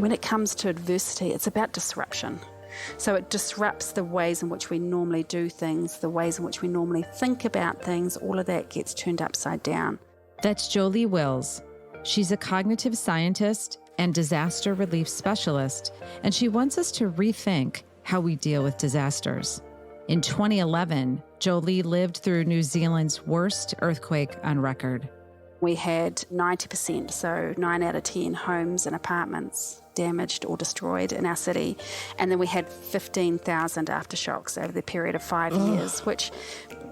when it comes to adversity, it's about disruption. So it disrupts the ways in which we normally do things, the ways in which we normally think about things. All of that gets turned upside down. That's Jolie Wills. She's a cognitive scientist and disaster relief specialist, and she wants us to rethink how we deal with disasters. In 2011, Jolie lived through New Zealand's worst earthquake on record. We had 90%, so 9 out of 10 homes and apartments damaged or destroyed in our city. And then we had 15,000 aftershocks over the period of 5 years, which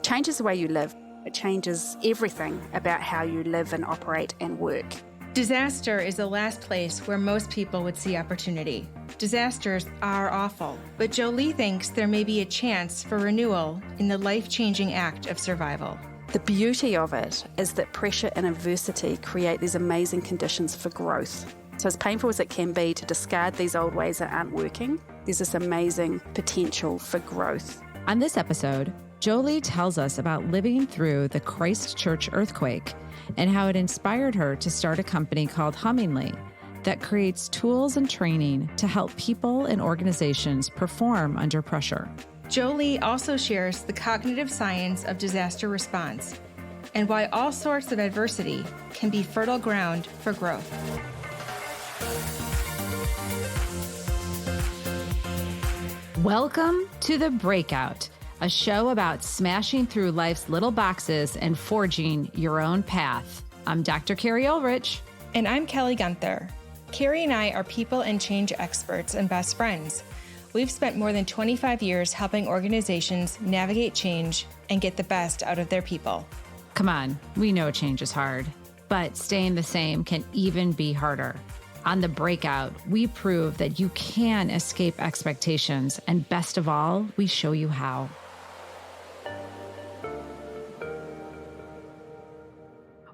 changes the way you live. It changes everything about how you live and operate and work. Disaster is the last place where most people would see opportunity. Disasters are awful, but Jolie thinks there may be a chance for renewal in the life-changing act of survival. The beauty of it is that pressure and adversity create these amazing conditions for growth. So as painful as it can be to discard these old ways that aren't working, there's this amazing potential for growth. On this episode, Jolie tells us about living through the Christchurch earthquake and how it inspired her to start a company called Hummingly that creates tools and training to help people and organizations perform under pressure. Jolie also shares the cognitive science of disaster response and why all sorts of adversity can be fertile ground for growth. Welcome to The Breakout, a show about smashing through life's little boxes and forging your own path. I'm Dr. Carrie Ulrich. And I'm Kelly Gunther. Carrie and I are people and change experts and best friends. We've spent more than 25 years helping organizations navigate change and get the best out of their people. Come on, we know change is hard, but staying the same can even be harder. On The Breakout, we prove that you can escape expectations, and best of all, we show you how.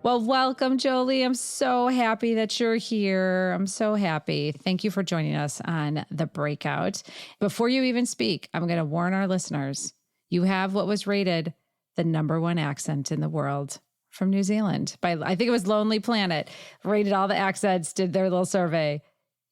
Well, welcome, Jolie. I'm so happy that you're here. I'm so happy. Thank you for joining us on The Breakout. Before you even speak, I'm going to warn our listeners, you have what was rated the #1 accent in the world from New Zealand by, I think it was Lonely Planet, rated all the accents, did their little survey.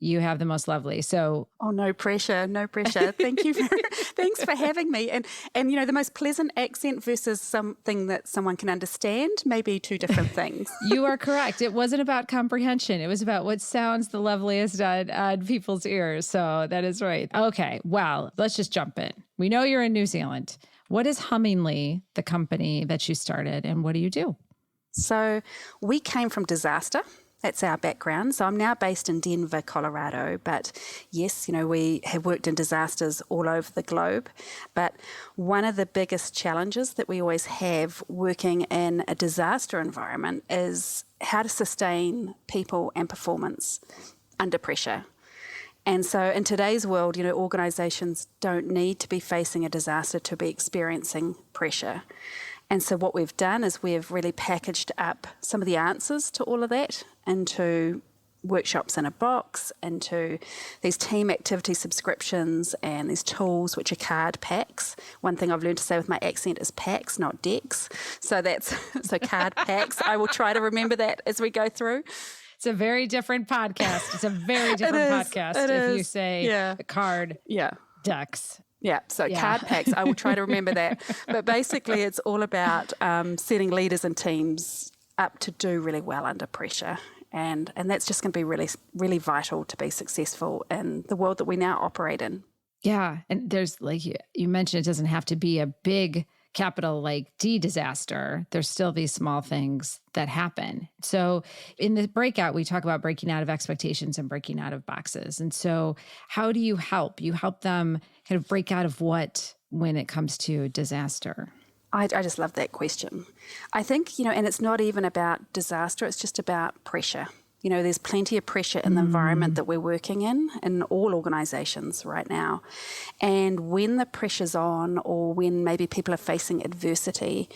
You have the most lovely. So, oh, no pressure, no pressure. Thank you. Thanks for having me. And you know, the most pleasant accent versus something that someone can understand may be two different things. You are correct. It wasn't about comprehension. It was about what sounds the loveliest on people's ears. So that is right. Okay. Well, let's just jump in. We know you're in New Zealand. What is Hummingly, the company that you started, and what do you do? So we came from disaster. That's our background. So I'm now based in Denver, Colorado. But yes, you know, we have worked in disasters all over the globe. But one of the biggest challenges that we always have working in a disaster environment is how to sustain people and performance under pressure. And so in today's world, you know, organizations don't need to be facing a disaster to be experiencing pressure. And so what we've done is we've really packaged up some of the answers to all of that into workshops in a box, into these team activity subscriptions and these tools which are card packs. One thing I've learned to say with my accent is packs, not decks. So so card packs. I will try to remember that as we go through. It's a very different podcast. It's a very different podcast if you say card decks. Yeah, so card packs, I will try to remember that. But basically, it's all about setting leaders and teams up to do really well under pressure. And that's just going to be really, really vital to be successful in the world that we now operate in. Yeah, and there's, like you mentioned, it doesn't have to be a big capital like D disaster. There's still these small things that happen. So in the breakout, we talk about breaking out of expectations and breaking out of boxes. And so how do you help? You help them kind of break out of what when it comes to disaster? I just love that question. I think, you know, and it's not even about disaster, it's just about pressure. You know, there's plenty of pressure in the environment that we're working in all organizations right now. And when the pressure's on, or when maybe people are facing adversity,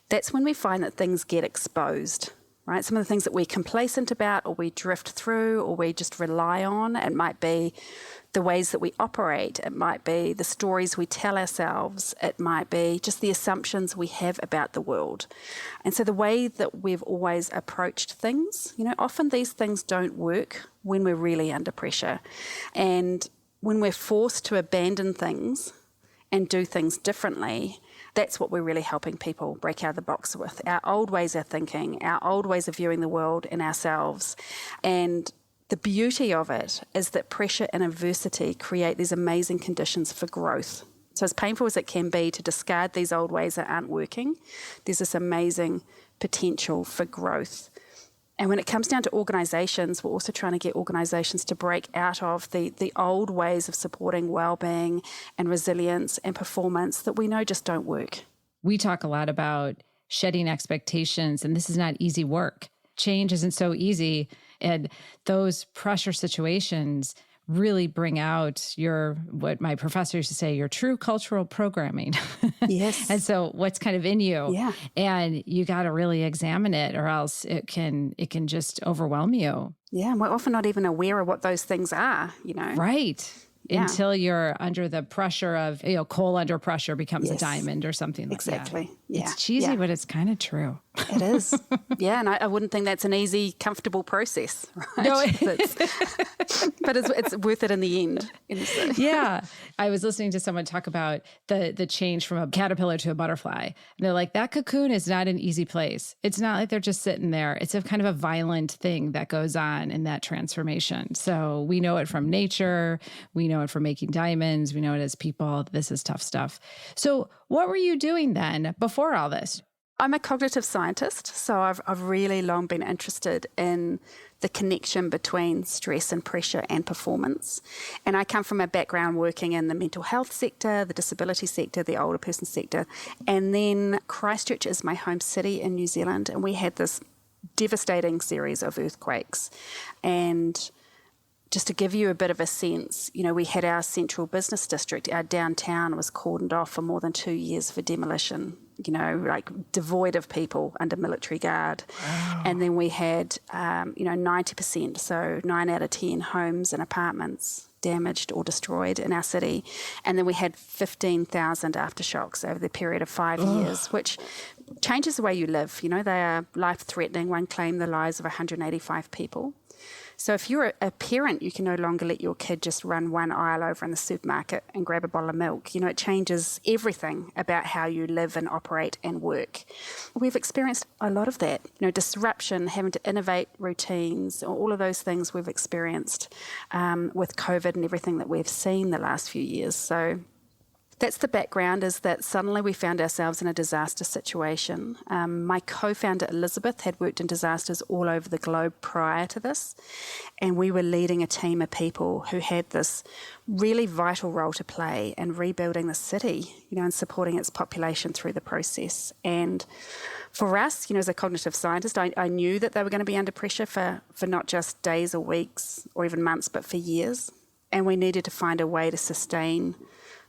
that's when we find that things get exposed. right? Some of the things that we're complacent about, or we drift through, or we just rely on. It might be the ways that we operate. It might be the stories we tell ourselves. It might be just the assumptions we have about the world. And so the way that we've always approached things, often these things don't work when we're really under pressure. And when we're forced to abandon things and do things differently, that's what we're really helping people break out of the box with. Our old ways of thinking, our old ways of viewing the world and ourselves. And the beauty of it is that pressure and adversity create these amazing conditions for growth. So as painful as it can be to discard these old ways that aren't working, there's this amazing potential for growth. And when it comes down to organisations, we're also trying to get organisations to break out of the old ways of supporting well-being and resilience and performance that we know just don't work. We talk a lot about shedding expectations, and this is not easy work. Change isn't so easy. And those pressure situations really bring out what my professor used to say, your true cultural programming. Yes. And so what's kind of in you. Yeah. And you got to really examine it, or else it can just overwhelm you. Yeah. And we're often not even aware of what those things are, Right. Yeah. Until you're under the pressure of, coal under pressure becomes a Yes. diamond or something like Exactly. that. Yeah. It's cheesy, Yeah. but it's kind of true. It is. Yeah, and I wouldn't think that's an easy, comfortable process, right? No. But it's worth it in the end. Yeah. I was listening to someone talk about the change from a caterpillar to a butterfly. And they're like, that cocoon is not an easy place. It's not like they're just sitting there. It's a kind of a violent thing that goes on in that transformation. So we know it from nature. We know it from making diamonds. We know it as people. This is tough stuff. So what were you doing then before all this? I'm a cognitive scientist, so I've really long been interested in the connection between stress and pressure and performance. And I come from a background working in the mental health sector, the disability sector, the older person sector. And then Christchurch is my home city in New Zealand, and we had this devastating series of earthquakes. And just to give you a bit of a sense, we had our central business district, our downtown was cordoned off for more than 2 years for demolition, devoid of people under military guard. Wow. And then we had, 90%, so 9 out of 10 homes and apartments damaged or destroyed in our city. And then we had 15,000 aftershocks over the period of 5 years, which changes the way you live. They are life-threatening. One claimed the lives of 185 people. So if you're a parent, you can no longer let your kid just run one aisle over in the supermarket and grab a bottle of milk. It changes everything about how you live and operate and work. We've experienced a lot of that, disruption, having to innovate routines, all of those things we've experienced with COVID and everything that we've seen the last few years. So that's the background, is that suddenly we found ourselves in a disaster situation. My co-founder, Elizabeth, had worked in disasters all over the globe prior to this, and we were leading a team of people who had this really vital role to play in rebuilding the city, and supporting its population through the process. And for us, as a cognitive scientist, I knew that they were going to be under pressure for not just days or weeks or even months, but for years. And we needed to find a way to sustain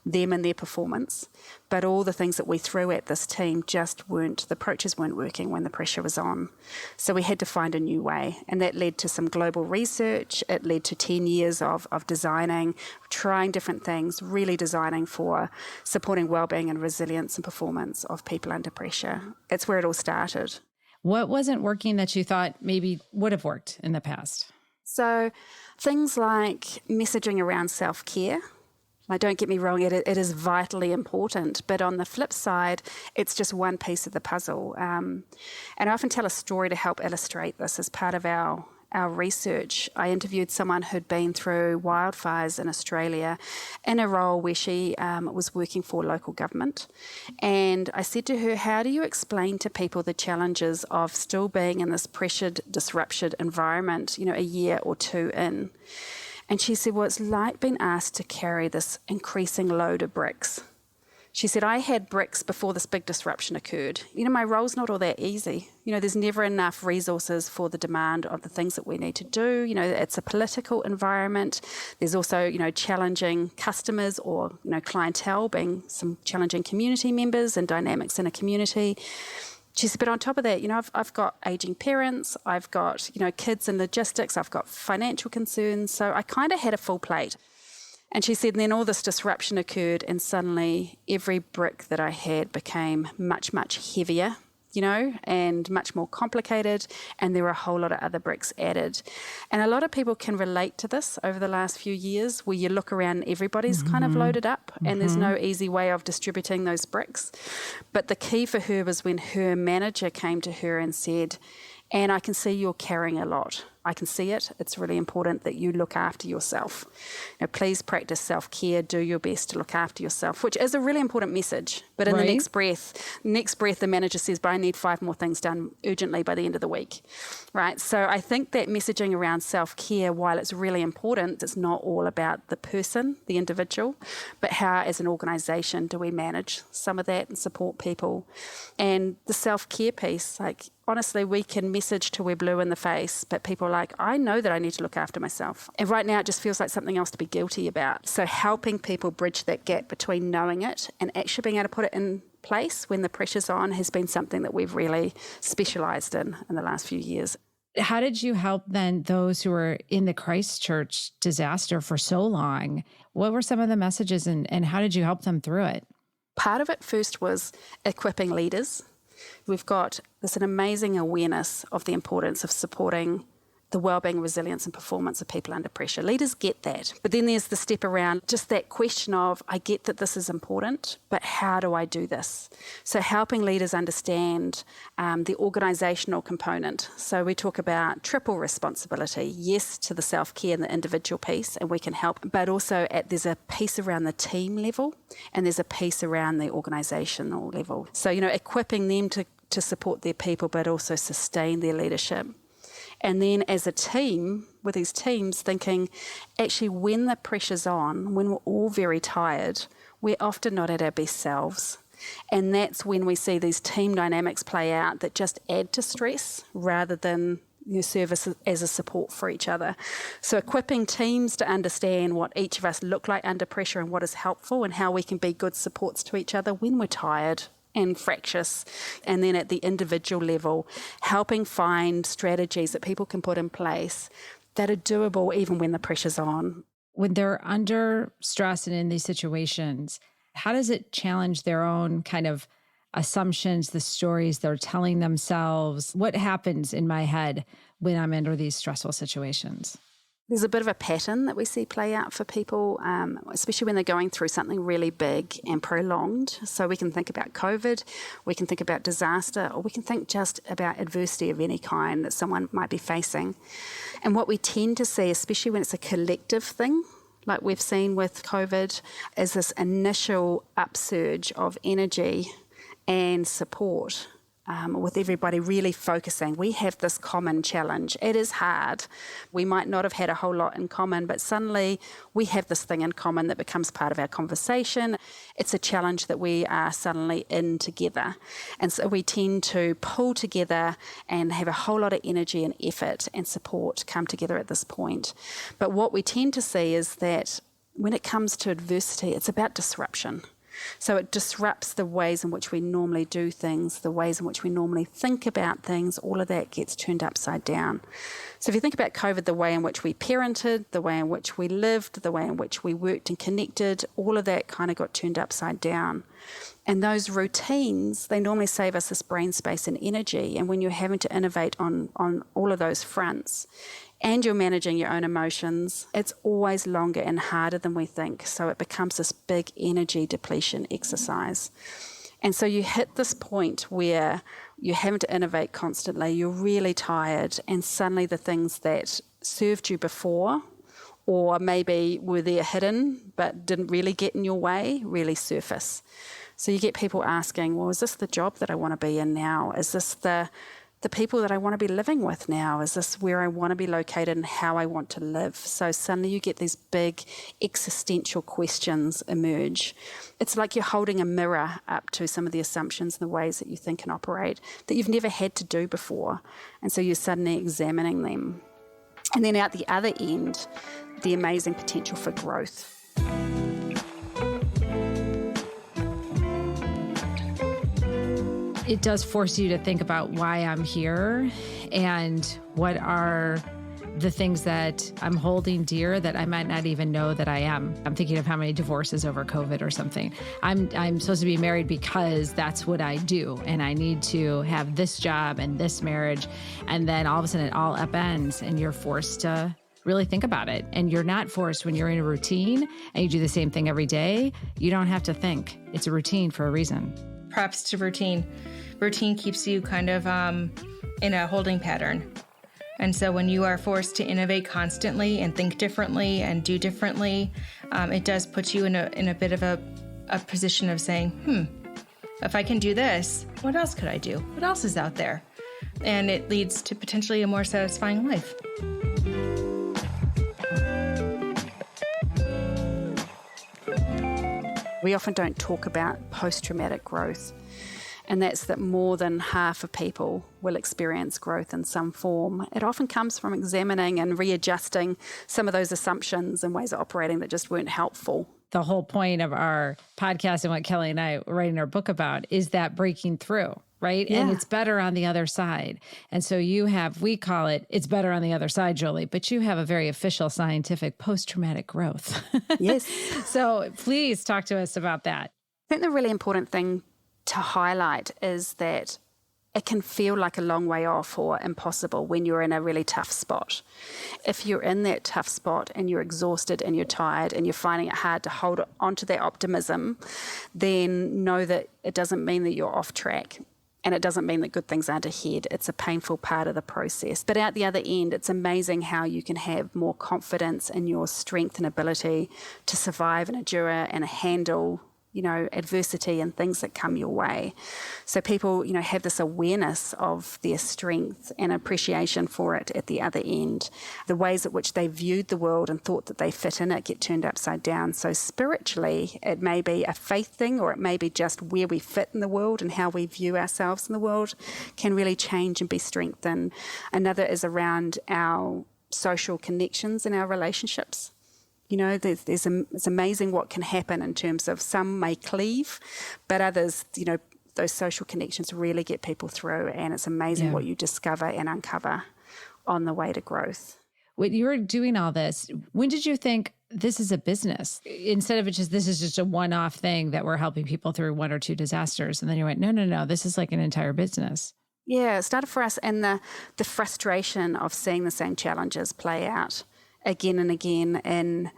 them and their performance. But all the things that we threw at this team the approaches weren't working when the pressure was on. So we had to find a new way. And that led to some global research. It led to 10 years of designing, trying different things, really designing for supporting wellbeing and resilience and performance of people under pressure. It's where it all started. What wasn't working that you thought maybe would have worked in the past? So things like messaging around self-care. Don't get me wrong, it is vitally important. But on the flip side, it's just one piece of the puzzle. And I often tell a story to help illustrate this as part of our research. I interviewed someone who'd been through wildfires in Australia in a role where she was working for local government. And I said to her, how do you explain to people the challenges of still being in this pressured, disrupted environment, a year or two in? And she said, well, it's like being asked to carry this increasing load of bricks. She said, I had bricks before this big disruption occurred. My role's not all that easy. There's never enough resources for the demand of the things that we need to do. It's a political environment. There's also, challenging customers or, clientele, being some challenging community members and dynamics in a community. She said, but on top of that, I've got aging parents, I've got, kids and logistics, I've got financial concerns. So I kind of had a full plate. And she said, and then all this disruption occurred, and suddenly every brick that I had became much, much heavier, and much more complicated, and there were a whole lot of other bricks added. And a lot of people can relate to this over the last few years, where you look around and everybody's kind of loaded up, and there's no easy way of distributing those bricks. But the key for her was when her manager came to her and said, "And I can see you're carrying a lot. I can see it. It's really important that you look after yourself. Please practice self-care. Do your best to look after yourself," which is a really important message. But in the next breath, the manager says, "But I need 5 more things done urgently by the end of the week," right? So I think that messaging around self-care, while it's really important, it's not all about the person, the individual, but how as an organisation do we manage some of that and support people. And the self-care piece, honestly, we can message till we're blue in the face, but people are like, I know that I need to look after myself. And right now it just feels like something else to be guilty about. So helping people bridge that gap between knowing it and actually being able to put it in place when the pressure's on has been something that we've really specialised in the last few years. How did you help then those who were in the Christchurch disaster for so long? What were some of the messages and how did you help them through it? Part of it first was equipping leaders. We've got an amazing awareness of the importance of supporting the wellbeing, resilience and performance of people under pressure. Leaders get that. But then there's the step around just that question of, I get that this is important, but how do I do this? So helping leaders understand the organisational component. So we talk about triple responsibility, yes, to the self-care and the individual piece, and we can help, but also there's a piece around the team level and there's a piece around the organisational level. So, equipping them to support their people, but also sustain their leadership. And then as a team, with these teams, thinking, actually, when the pressure's on, when we're all very tired, we're often not at our best selves. And that's when we see these team dynamics play out that just add to stress rather than serve as a support for each other. So equipping teams to understand what each of us look like under pressure and what is helpful and how we can be good supports to each other when we're tired and fractious. And then at the individual level, helping find strategies that people can put in place that are doable even when the pressure's on. When they're under stress and in these situations, how does it challenge their own kind of assumptions, the stories they're telling themselves? What happens in my head when I'm under these stressful situations? There's a bit of a pattern that we see play out for people, especially when they're going through something really big and prolonged. So we can think about COVID, we can think about disaster, or we can think just about adversity of any kind that someone might be facing. And what we tend to see, especially when it's a collective thing, like we've seen with COVID, is this initial upsurge of energy and support. With everybody really focusing. We have this common challenge. It is hard. We might not have had a whole lot in common, but suddenly we have this thing in common that becomes part of our conversation. It's a challenge that we are suddenly in together. And so we tend to pull together and have a whole lot of energy and effort and support come together at this point. But what we tend to see is that when it comes to adversity, it's about disruption. So it disrupts the ways in which we normally do things, the ways in which we normally think about things. All of that gets turned upside down. So if you think about COVID, the way in which we parented, the way in which we lived, the way in which we worked and connected, all of that kind of got turned upside down. And those routines, they normally save us this brain space and energy. And when you're having to innovate on all of those fronts, and you're managing your own emotions, it's always longer and harder than we think. So it becomes this big energy depletion exercise. And so you hit this point where you're having to innovate constantly, you're really tired, and suddenly the things that served you before, or maybe were there hidden but didn't really get in your way, really surface. So you get people asking, well, is this the job that I want to be in now? Is this the people that I want to be living with now? Is this where I want to be located and how I want to live? So suddenly you get these big existential questions emerge. It's like you're holding a mirror up to some of the assumptions and the ways that you think and operate that you've never had to do before. And so you're suddenly examining them. And then out the other end, the amazing potential for growth. it does force you to think about why I'm here and what are the things that I'm holding dear that I might not even know that I am. I'm thinking of how many divorces over COVID or something. I'm supposed to be married because that's what I do. And I need to have this job and this marriage. And then all of a sudden it all upends and you're forced to really think about it. And you're not forced when you're in a routine and you do the same thing every day. You don't have to think. It's a routine for a reason. Props to routine. Routine keeps you kind of in a holding pattern. And so when you are forced to innovate constantly and think differently and do differently, it does put you in a bit of a position of saying, if I can do this, what else could I do? What else is out there? And it leads to potentially a more satisfying life. We often don't talk about post-traumatic growth, and that's that more than half of people will experience growth in some form. It often comes from examining and readjusting some of those assumptions and ways of operating that just weren't helpful. The whole point of our podcast and what Kelly and I are writing our book about is that breaking through, right? Yeah. And it's better on the other side. And so we call it's better on the other side, Jolie, but you have a very official scientific post-traumatic growth. Yes. So please talk to us about that. I think the really important thing to highlight is that it can feel like a long way off or impossible when you're in a really tough spot. If you're in that tough spot and you're exhausted and you're tired and you're finding it hard to hold onto that optimism, then know that it doesn't mean that you're off track. And it doesn't mean that good things aren't ahead. It's a painful part of the process. But at the other end, it's amazing how you can have more confidence in your strength and ability to survive and endure and handle adversity and things that come your way. So people, have this awareness of their strength and appreciation for it at the other end. The ways at which they viewed the world and thought that they fit in it get turned upside down. So spiritually, it may be a faith thing, or it may be just where we fit in the world and how we view ourselves in the world can really change and be strengthened. Another is around our social connections and our relationships. It's amazing what can happen in terms of some may cleave, but others, those social connections really get people through, and it's amazing what you discover and uncover on the way to growth. When you were doing all this, when did you think this is a business? Instead of this is just a one-off thing that we're helping people through one or two disasters. And then you went, no, this is like an entire business. Yeah, it started for us in the frustration of seeing the same challenges play out again and again in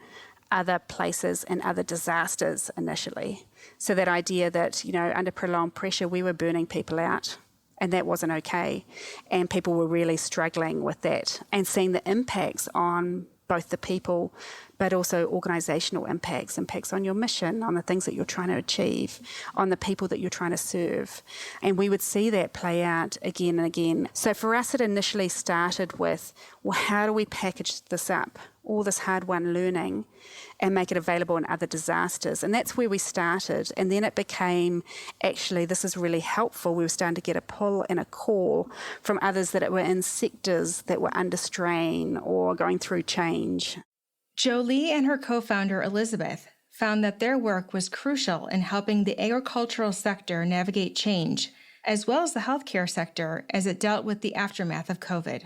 other places and other disasters initially. So that idea that, under prolonged pressure, we were burning people out, and that wasn't okay. And people were really struggling with that and seeing the impacts on both the people, but also organizational impacts on your mission, on the things that you're trying to achieve, on the people that you're trying to serve. And we would see that play out again and again. So for us, it initially started with, how do we package this up, all this hard-won learning, and make it available in other disasters? And that's where we started. And then it became, actually, this is really helpful. We were starting to get a pull and a call from others that were in sectors that were under strain or going through change. Jolie and her co-founder, Elizabeth, found that their work was crucial in helping the agricultural sector navigate change, as well as the healthcare sector as it dealt with the aftermath of COVID.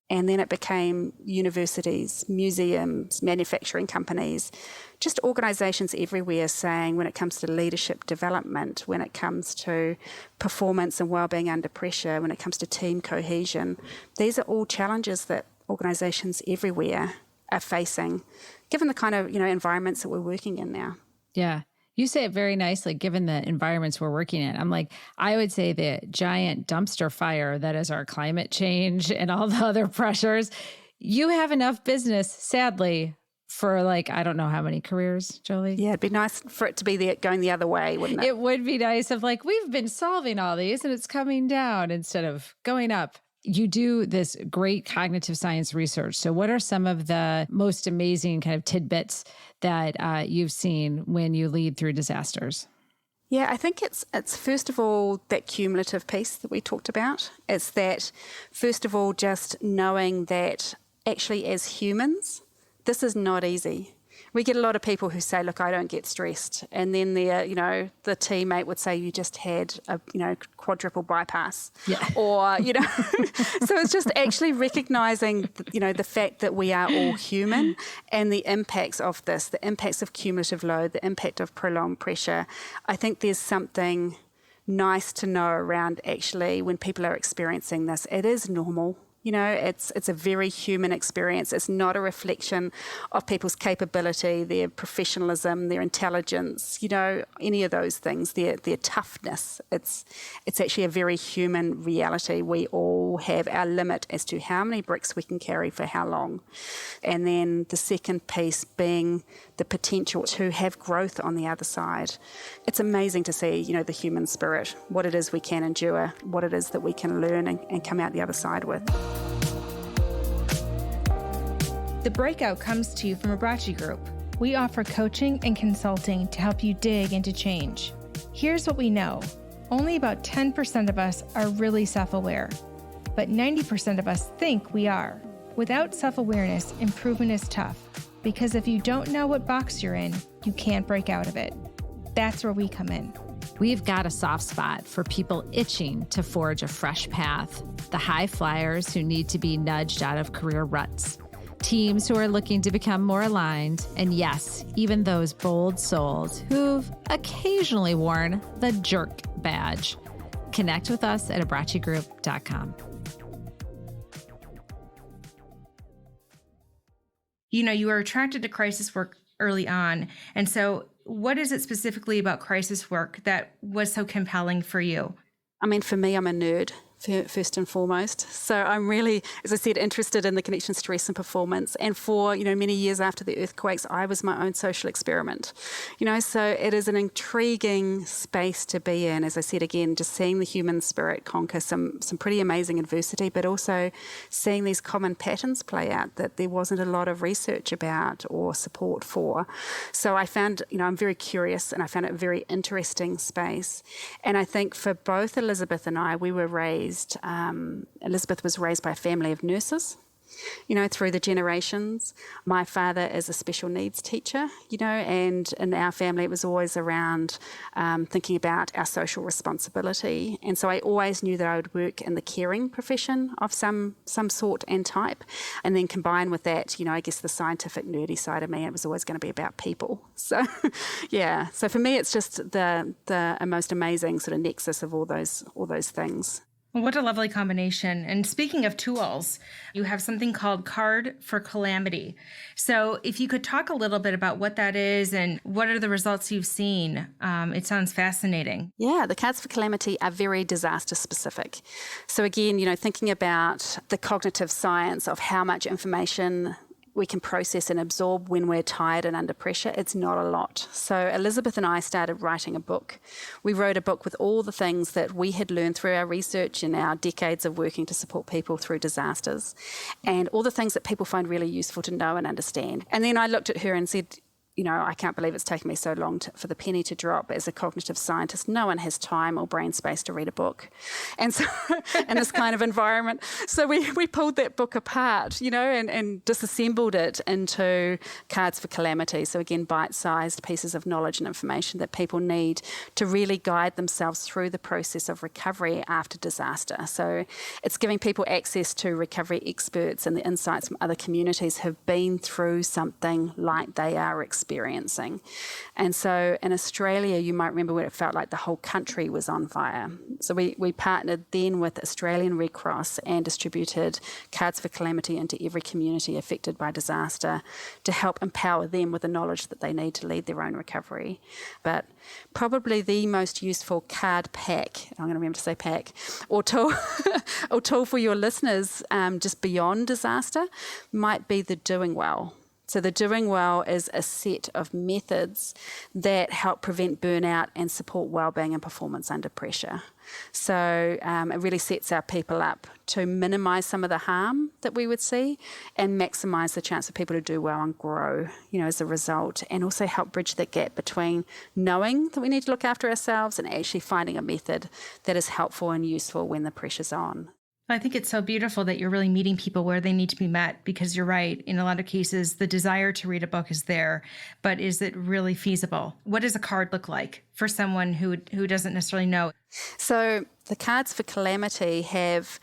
And then it became universities, museums, manufacturing companies, just organisations everywhere saying, when it comes to leadership development, when it comes to performance and wellbeing under pressure, when it comes to team cohesion, these are all challenges that organisations everywhere are facing, given the kind of environments that we're working in now. Yeah. You say it very nicely, given the environments we're working in. I'm like, I would say the giant dumpster fire that is our climate change and all the other pressures. You have enough business, sadly, for I don't know how many careers, Jolie. Yeah, it'd be nice for it to be going the other way, wouldn't it? It would be nice of we've been solving all these and it's coming down instead of going up. You do this great cognitive science research. So what are some of the most amazing kind of tidbits that you've seen when you lead through disasters? Yeah, I think it's first of all that cumulative piece that we talked about. It's that, first of all, just knowing that actually as humans, this is not easy. We get a lot of people who say, look, I don't get stressed. And then their, the teammate would say, you just had a, quadruple bypass. Yeah. Or, so it's just actually recognizing, the fact that we are all human and the impacts of this, the impacts of cumulative load, the impact of prolonged pressure. I think there's something nice to know around actually when people are experiencing this. It is normal. It's a very human experience. It's not a reflection of people's capability, their professionalism, their intelligence, any of those things, their toughness. It's actually a very human reality. We all have our limit as to how many bricks we can carry for how long. And then the second piece being the potential to have growth on the other side. It's amazing to see, the human spirit, what it is we can endure, what it is that we can learn and come out the other side with. The Breakout comes to you from Abrachi Group. We offer coaching and consulting to help you dig into change. Here's what we know. Only about 10% of us are really self-aware, but 90% of us think we are. Without self-awareness, improvement is tough, because if you don't know what box you're in, you can't break out of it. That's where we come in. We've got a soft spot for people itching to forge a fresh path, the high flyers who need to be nudged out of career ruts, teams who are looking to become more aligned, and yes, even those bold souls who've occasionally worn the jerk badge. Connect with us at abrachigroup.com. You were attracted to crisis work early on. And so what is it specifically about crisis work that was so compelling for you? For me, I'm a nerd, first and foremost. So I'm really, as I said, interested in the connection, stress and performance. And for, many years after the earthquakes, I was my own social experiment. So it is an intriguing space to be in. As I said, again, just seeing the human spirit conquer some pretty amazing adversity, but also seeing these common patterns play out that there wasn't a lot of research about or support for. So I found, I'm very curious and I found it a very interesting space. And I think for both Elizabeth and I, we were raised, Elizabeth was raised by a family of nurses, through the generations. My father is a special needs teacher, and in our family it was always around thinking about our social responsibility. And so I always knew that I would work in the caring profession of some sort and type. And then combined with that, I guess the scientific nerdy side of me, it was always going to be about people. So, yeah. So for me, it's just the most amazing sort of nexus of all those things. What a lovely combination. And speaking of tools, you have something called Card for Calamity. So if you could talk a little bit about what that is and what are the results you've seen, it sounds fascinating. Yeah, the Cards for Calamity are very disaster specific. So again, thinking about the cognitive science of how much information we can process and absorb when we're tired and under pressure, it's not a lot. So Elizabeth and I started writing a book. We wrote a book with all the things that we had learned through our research and our decades of working to support people through disasters, and all the things that people find really useful to know and understand. And then I looked at her and said, I can't believe it's taken me so long for the penny to drop. As a cognitive scientist, no one has time or brain space to read a book. And so in this kind of environment, so we pulled that book apart, and disassembled it into Cards for Calamity. So again, bite-sized pieces of knowledge and information that people need to really guide themselves through the process of recovery after disaster. So it's giving people access to recovery experts and the insights from other communities who've been through something like they are experiencing. And so in Australia, you might remember when it felt like the whole country was on fire. So we partnered then with Australian Red Cross and distributed Cards for Calamity into every community affected by disaster to help empower them with the knowledge that they need to lead their own recovery. But probably the most useful card pack, I'm going to remember to say pack, or tool, or tool for your listeners just beyond disaster might be the Doing Well. So the Doing Well is a set of methods that help prevent burnout and support wellbeing and performance under pressure. So it really sets our people up to minimise some of the harm that we would see and maximise the chance for people to do well and grow, as a result, and also help bridge that gap between knowing that we need to look after ourselves and actually finding a method that is helpful and useful when the pressure's on. I think it's so beautiful that you're really meeting people where they need to be met, because you're right. In a lot of cases, the desire to read a book is there, but is it really feasible? What does a card look like for someone who doesn't necessarily know? So the cards for calamity have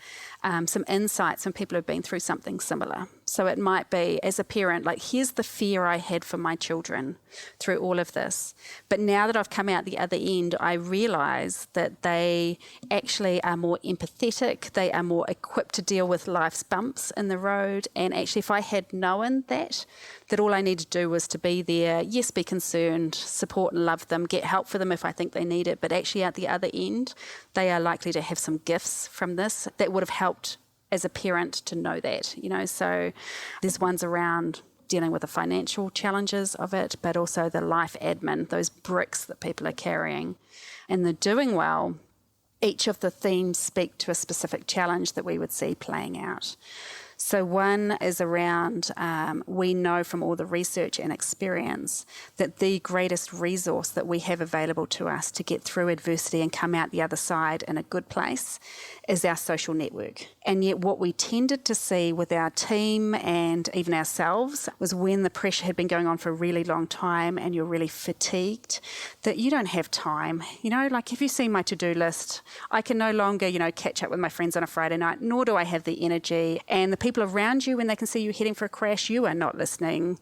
some insights from people who've been through something similar. So it might be, as a parent, like, here's the fear I had for my children through all of this. But now that I've come out the other end, I realise that they actually are more empathetic. They are more equipped to deal with life's bumps in the road. And actually, if I had known that all I need to do was to be there, yes, be concerned, support and love them, get help for them if I think they need it. But actually, at the other end, they are likely to have some gifts from this that would have helped as a parent to know that, So there's ones around dealing with the financial challenges of it, but also the life admin, those bricks that people are carrying. And the doing well, each of the themes speak to a specific challenge that we would see playing out. So one is around, we know from all the research and experience that the greatest resource that we have available to us to get through adversity and come out the other side in a good place is our social network. And yet what we tended to see with our team and even ourselves was when the pressure had been going on for a really long time and you're really fatigued, that you don't have time. Like, if you see my to-do list, I can no longer, catch up with my friends on a Friday night, nor do I have the energy. And the people around you, when they can see you heading for a crash, you are not listening.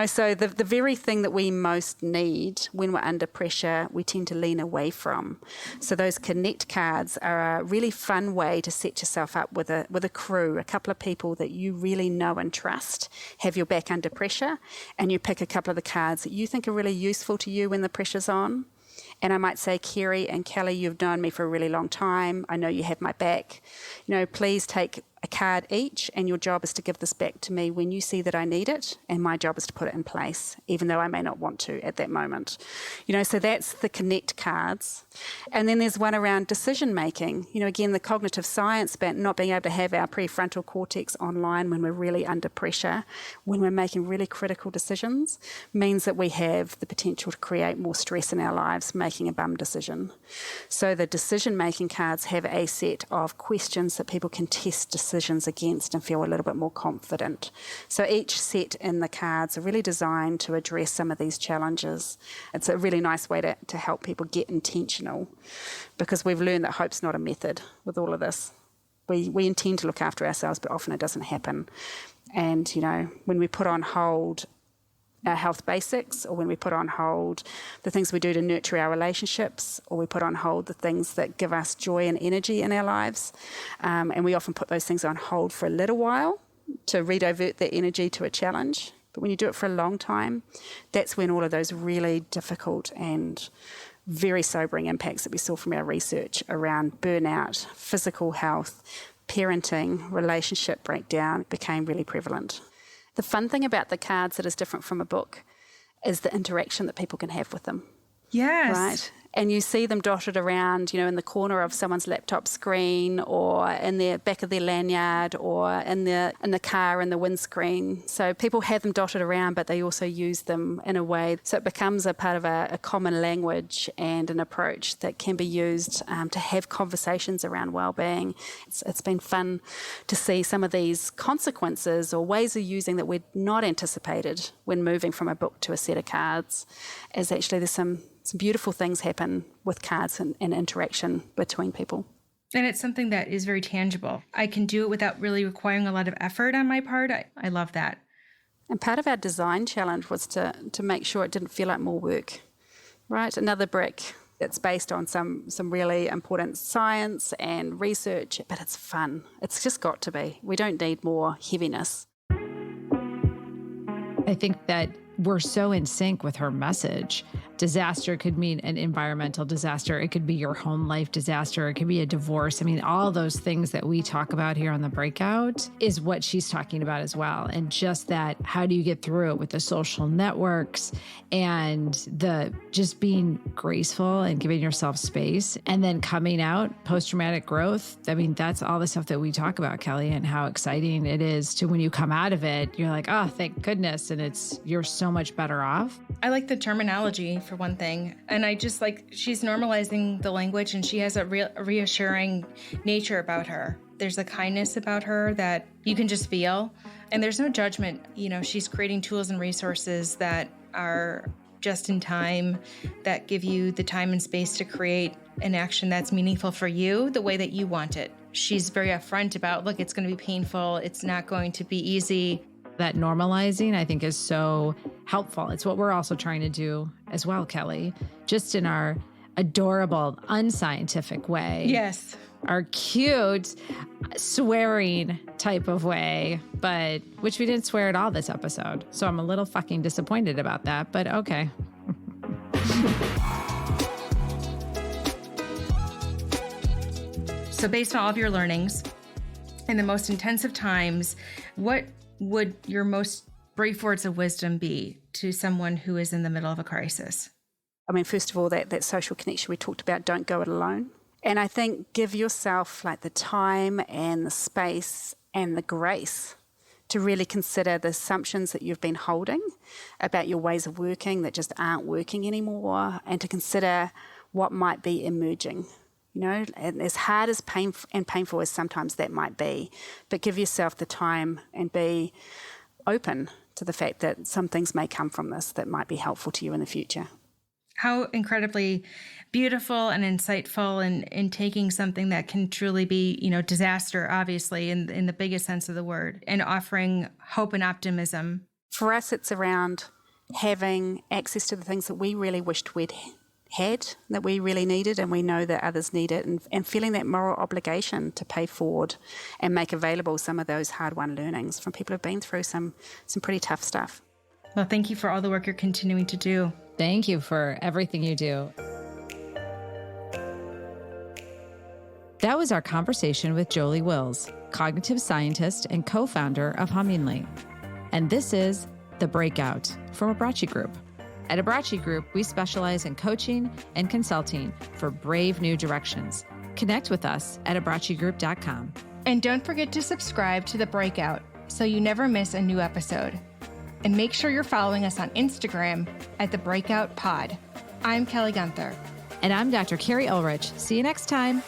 So the very thing that we most need when we're under pressure, we tend to lean away from. So those connect cards are a really fun way to set yourself up with a crew, a couple of people that you really know and trust, have your back under pressure, and you pick a couple of the cards that you think are really useful to you when the pressure's on. And I might say, Kerry and Kelly, you've known me for a really long time. I know you have my back. Please take a card each, and your job is to give this back to me when you see that I need it, and my job is to put it in place, even though I may not want to at that moment. So that's the connect cards. And then there's one around decision making. Again, the cognitive science about not being able to have our prefrontal cortex online when we're really under pressure, when we're making really critical decisions, means that we have the potential to create more stress in our lives making a bum decision. So the decision making cards have a set of questions that people can test decisions against and feel a little bit more confident. So each set in the cards are really designed to address some of these challenges. It's a really nice way to help people get intentional, because we've learned that hope's not a method with all of this. We intend to look after ourselves, but often it doesn't happen. And, when we put on hold our health basics, or when we put on hold the things we do to nurture our relationships, or we put on hold the things that give us joy and energy in our lives. And we often put those things on hold for a little while to redivert that energy to a challenge. But when you do it for a long time, that's when all of those really difficult and very sobering impacts that we saw from our research around burnout, physical health, parenting, relationship breakdown became really prevalent. The fun thing about the cards that is different from a book is the interaction that people can have with them. Yes. Right? And you see them dotted around, in the corner of someone's laptop screen, or in the back of their lanyard, or in the car in the windscreen. So people have them dotted around, but they also use them in a way. So it becomes a part of a common language and an approach that can be used to have conversations around well-being. It's been fun to see some of these consequences or ways of using that we'd not anticipated when moving from a book to a set of cards, as actually there's some beautiful things happen with cards and interaction between people. And it's something that is very tangible. I can do it without really requiring a lot of effort on my part. I love that. And part of our design challenge was to make sure it didn't feel like more work, right? Another brick that's based on some really important science and research, but it's fun. It's just got to be. We don't need more heaviness. I think that we're so in sync with her message. Disaster could mean an environmental disaster. It could be your home life disaster. It could be a divorce. I mean, all those things that we talk about here on the breakout is what she's talking about as well. And just that, how do you get through it with the social networks and the just being graceful and giving yourself space, and then coming out, post-traumatic growth. I mean, that's all the stuff that we talk about, Kelly, and how exciting it is to when you come out of it, you're like, oh, thank goodness. And you're so so much better off. I like the terminology for one thing. And I just like, she's normalizing the language and she has a reassuring nature about her. There's a kindness about her that you can just feel. And there's no judgment. You know, she's creating tools and resources that are just in time, that give you the time and space to create an action that's meaningful for you the way that you want it. She's very upfront about, look, it's going to be painful. It's not going to be easy. That normalizing, I think, is so helpful. It's what we're also trying to do as well, Kelly, just in our adorable, unscientific way. Yes. Our cute, swearing type of way, but which we didn't swear at all this episode. So I'm a little fucking disappointed about that, but okay. So based on all of your learnings in the most intensive times, what would your most brief words of wisdom be to someone who is in the middle of a crisis? I mean, first of all, that social connection we talked about, don't go it alone. And I think give yourself like the time and the space and the grace to really consider the assumptions that you've been holding about your ways of working that just aren't working anymore, and to consider what might be emerging. You know, and as hard as painful as sometimes that might be, but give yourself the time and be open to the fact that some things may come from this that might be helpful to you in the future. How incredibly beautiful and insightful in taking something that can truly be, you know, disaster, obviously, in the biggest sense of the word, and offering hope and optimism. For us, it's around having access to the things that we really wished we'd had, that we really needed, and we know that others need it, and feeling that moral obligation to pay forward and make available some of those hard-won learnings from people who've been through some pretty tough stuff. Well, thank you for all the work you're continuing to do. Thank you for everything you do. That was our conversation with Jolie Wills, cognitive scientist and co-founder of Hummingly. And this is The Breakout from Abrachi Group. At Abrachi Group, we specialize in coaching and consulting for brave new directions. Connect with us at abrachigroup.com. And don't forget to subscribe to The Breakout so you never miss a new episode. And make sure you're following us on Instagram at The Breakout Pod. I'm Kelly Gunther. And I'm Dr. Carrie Ulrich. See you next time.